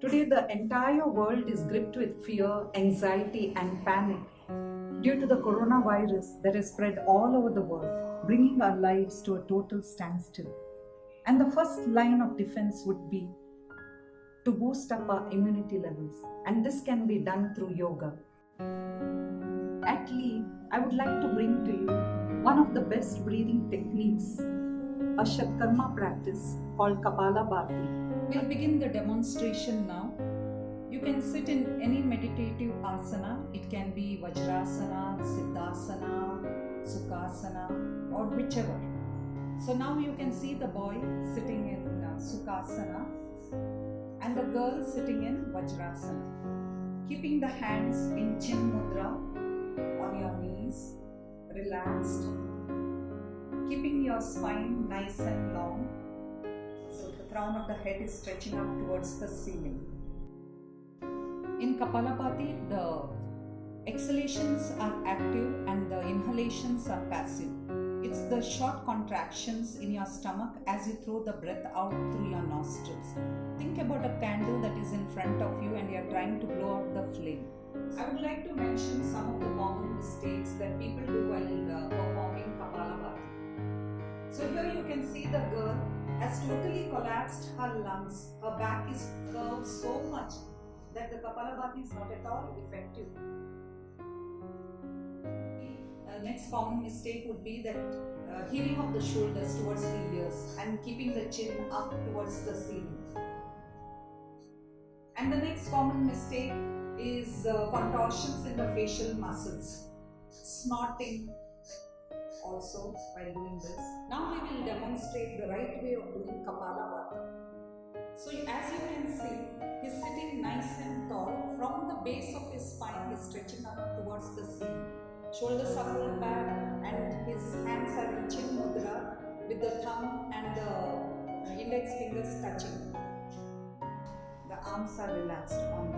Today, the entire world is gripped with fear, anxiety, and panic due to the coronavirus that has spread all over the world, bringing our lives to a total standstill. And the first line of defense would be to boost up our immunity levels, and this can be done through yoga. At Lee, I would like to bring to you one of the best breathing techniques, a Shatkarma practice called Kapalabati. We'll begin the demonstration now. You can sit in any meditative asana. It can be Vajrasana, Siddhasana, Sukhasana, or whichever. So now you can see the boy sitting in Sukhasana and the girl sitting in Vajrasana. Keeping the hands in Chin Mudra on your knees, relaxed. Keeping your spine nice and long. So the crown of the head is stretching up towards the ceiling. In Kapalabati, the exhalations are active and the inhalations are passive. It's the short contractions in your stomach as you throw the breath out through your nostrils. Think about a candle that is in front of you and you are trying to blow out the flame. I would like to mention some of the common mistakes that people do while performing Kapalabhati. So here you can see the girl has totally collapsed her lungs. Her back is curved so much that the Kapalabhati is not at all effective. Next common mistake would be that heaving of the shoulders towards the ears and keeping the chin up towards the ceiling. And the next common mistake is contortions in the facial muscles, snorting also while doing this. Now we will demonstrate the right way of doing Kapalabhati. So as you can see, he's sitting nice and tall. From the base of his spine, he's stretching up towards the ceiling. Shoulders are pulled back and his hands are in Chin Mudra with the thumb and the index fingers touching. The arms are relaxed on